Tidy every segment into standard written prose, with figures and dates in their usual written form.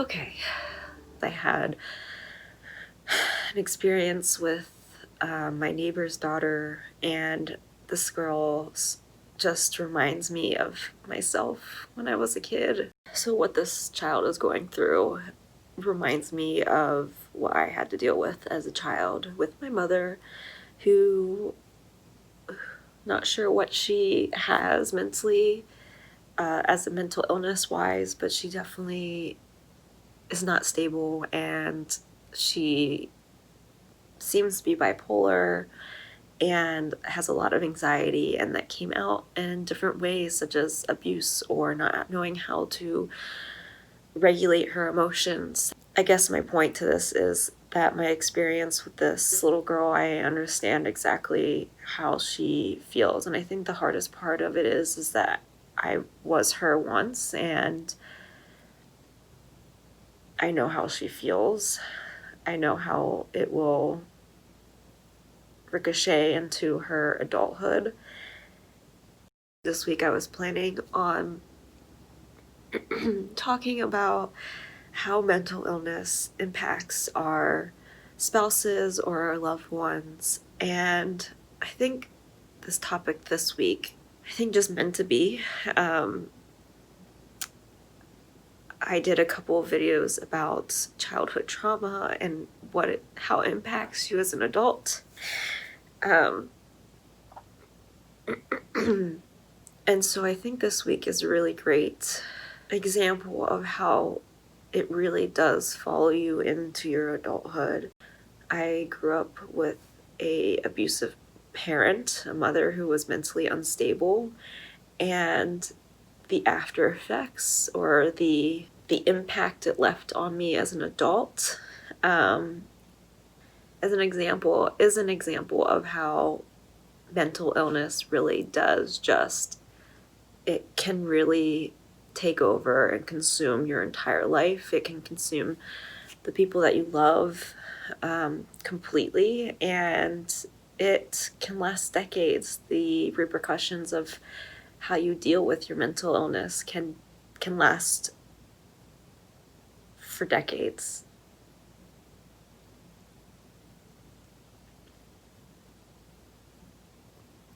Okay, I had an experience with my neighbor's daughter, and this girl just reminds me of myself when I was a kid. So what this child is going through reminds me of what I had to deal with as a child with my mother, who, not sure what she has mentally as a mental illness wise, but she definitely is not stable, and she seems to be bipolar and has a lot of anxiety, and that came out in different ways, such as abuse or not knowing how to regulate her emotions. I guess my point to this is that my experience with this little girl, I understand exactly how she feels, and I think the hardest part of it is that I was her once, and I know how she feels. I know how it will ricochet into her adulthood. This week I was planning on talking about how mental illness impacts our spouses or our loved ones. And I think this topic this week, just meant to be. I did a couple of videos about childhood trauma and how it impacts you as an adult. And so I think this week is a really great example of how it really does follow you into your adulthood. I grew up with an abusive parent, a mother who was mentally unstable, and the after effects or the impact it left on me as an adult is an example of how mental illness really does it can really take over and consume your entire life. It can consume the people that you love completely, and it can last decades. The repercussions of how you deal with your mental illness can last for decades.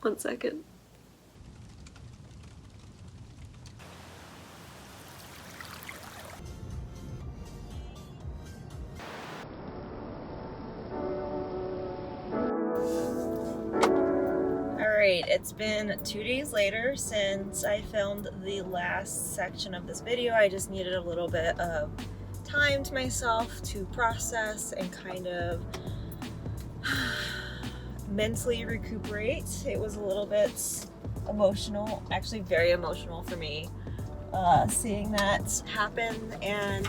One second. Alright, it's been 2 days later since I filmed the last section of this video. I just needed a little bit of time to myself to process and kind of mentally recuperate. It was a little bit emotional, actually very emotional for me, seeing that happen, and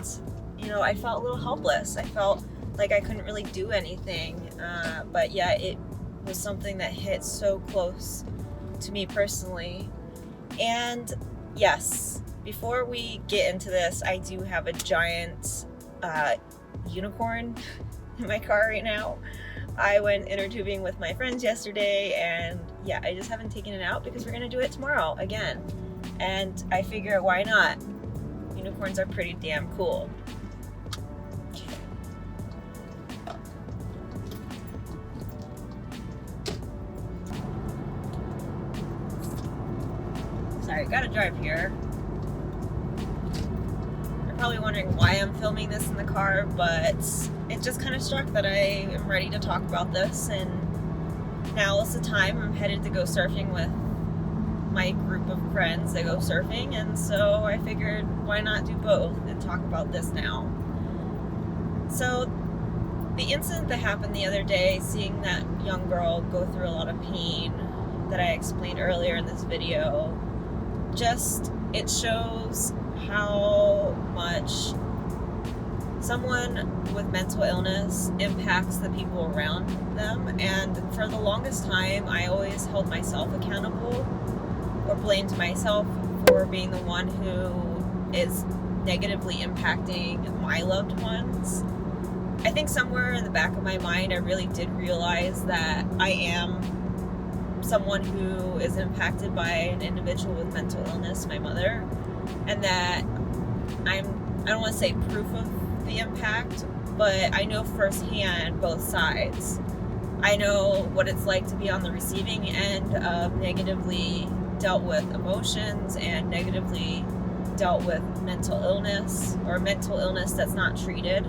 I felt a little helpless. I felt like I couldn't really do anything, but yeah, it was something that hit so close to me personally. And yes, before we get into this, I do have a giant unicorn in my car right now. I went inner tubing with my friends yesterday, and yeah, I just haven't taken it out because we're gonna do it tomorrow again. And I figure, why not? Unicorns are pretty damn cool. Sorry, gotta drive here. You're probably wondering why I'm filming this in the car, but it just kind of struck that I am ready to talk about this, and now is the time. I'm headed to go surfing with my group of friends that go surfing, and so I figured, why not do both and talk about this now. So the incident that happened the other day, seeing that young girl go through a lot of pain that I explained earlier in this video, it shows how much someone with mental illness impacts the people around them. And for the longest time, I always held myself accountable or blamed myself for being the one who is negatively impacting my loved ones. I think somewhere in the back of my mind, I really did realize that I am someone who is impacted by an individual with mental illness, my mother, and that I'm I don't want to say proof of the impact, but I know firsthand both sides. I know what it's like to be on the receiving end of negatively dealt with emotions and negatively dealt with mental illness, or mental illness that's not treated.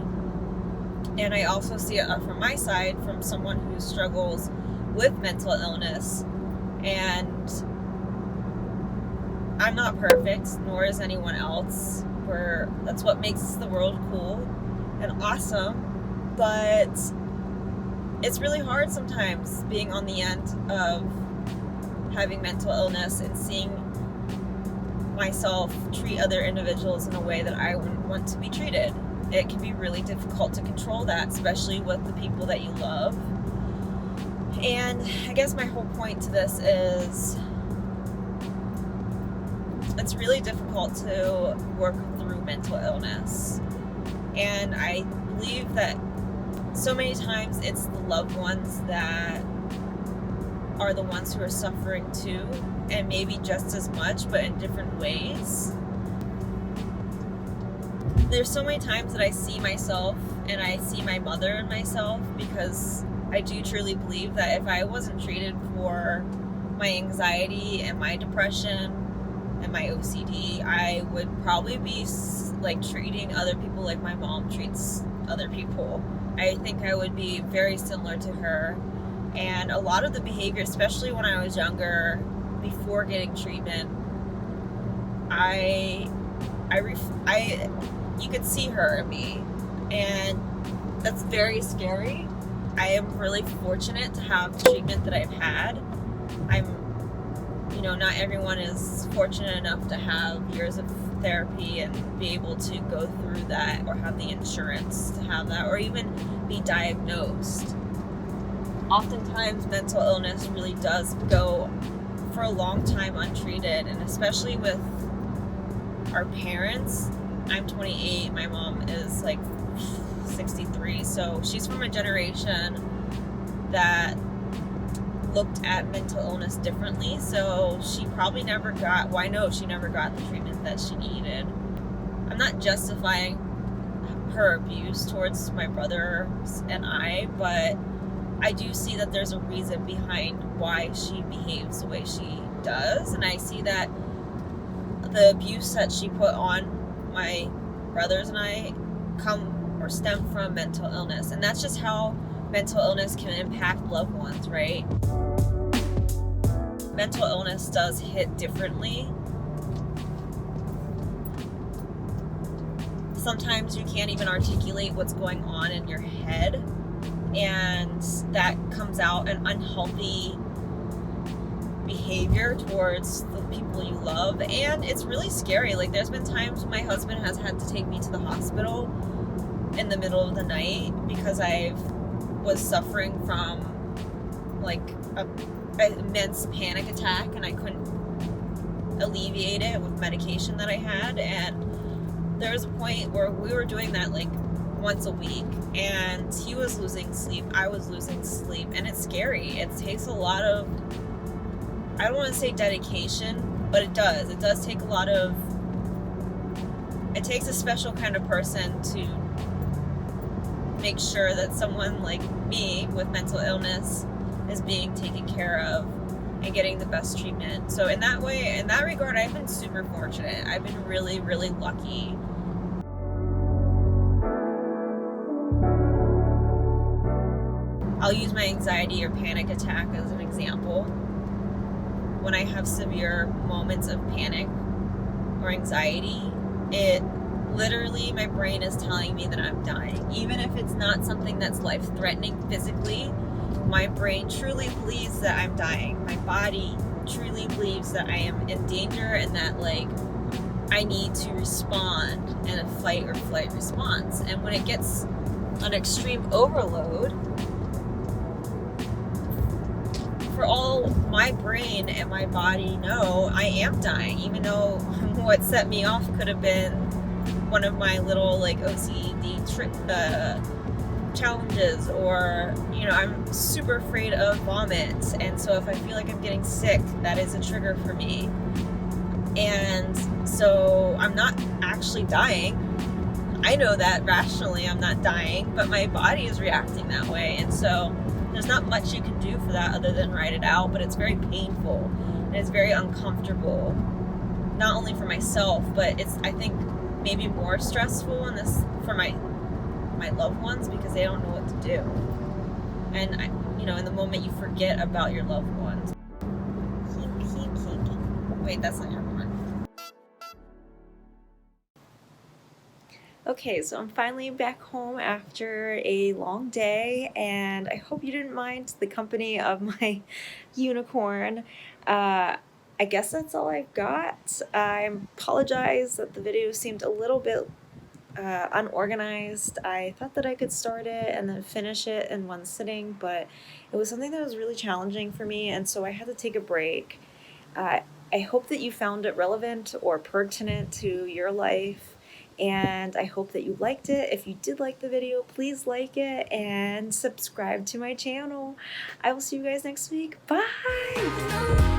And I also see it from my side, from someone who struggles with mental illness. And I'm not perfect, nor is anyone else. That's what makes the world cool and awesome. But it's really hard sometimes being on the end of having mental illness and seeing myself treat other individuals in a way that I wouldn't want to be treated. It can be really difficult to control that, especially with the people that you love. And I guess my whole point to this is it's really difficult to work through mental illness. And I believe that so many times it's the loved ones that are the ones who are suffering too, and maybe just as much, but in different ways. There's so many times that I see myself and I see my mother and myself, because I do truly believe that if I wasn't treated for my anxiety and my depression and my OCD, I would probably be like treating other people like my mom treats other people. I think I would be very similar to her. And a lot of the behavior, especially when I was younger, before getting treatment, you could see her in me, and that's very scary. I am really fortunate to have the treatment that I've had. Not everyone is fortunate enough to have years of therapy and be able to go through that, or have the insurance to have that, or even be diagnosed. Oftentimes, mental illness really does go for a long time untreated, and especially with our parents. I'm 28, my mom is like 63, so she's from a generation that looked at mental illness differently, so she probably never got, well, I know she never got the treatment that she needed. I'm not justifying her abuse towards my brothers and I, but I do see that there's a reason behind why she behaves the way she does, and I see that the abuse that she put on my brothers and I stem from mental illness. And that's just how mental illness can impact loved ones, right? Mental illness does hit differently. Sometimes you can't even articulate what's going on in your head, and that comes out an unhealthy behavior towards the people you love. And it's really scary. Like, there's been times when my husband has had to take me to the hospital in the middle of the night because I was suffering from like an immense panic attack, and I couldn't alleviate it with medication that I had. And there was a point where we were doing that like once a week, and he was losing sleep, I was losing sleep, and it's scary. It takes a lot of, I don't want to say dedication, but it does take a lot of, it takes a special kind of person to make sure that someone like me with mental illness is being taken care of and getting the best treatment. So in that way, in that regard, I've been super fortunate. I've been really, really lucky. I'll use my anxiety or panic attack as an example. When I have severe moments of panic or anxiety, it literally, my brain is telling me that I'm dying. Even if it's not something that's life-threatening physically, my brain truly believes that I'm dying. My body truly believes that I am in danger, and that like I need to respond in a fight or flight response. And when it gets an extreme overload, for all my brain and my body know, I am dying, even though what set me off could have been one of my little like OCD challenges, or I'm super afraid of vomit, and so if I feel like I'm getting sick, that is a trigger for me. And so I'm not actually dying, I know that rationally I'm not dying, but my body is reacting that way. And so there's not much you can do for that other than write it out, but it's very painful and it's very uncomfortable. Not only for myself, but it's, I think, maybe more stressful in this for my loved ones because they don't know what to do. And in the moment you forget about your loved ones. Wait, that's not your horn. Okay, so I'm finally back home after a long day, and I hope you didn't mind the company of my unicorn. I guess that's all I've got. I apologize that the video seemed a little bit unorganized. I thought that I could start it and then finish it in one sitting, but it was something that was really challenging for me, and so I had to take a break. I hope that you found it relevant or pertinent to your life, and I hope that you liked it. If you did like the video, please like it and subscribe to my channel. I will see you guys next week. Bye!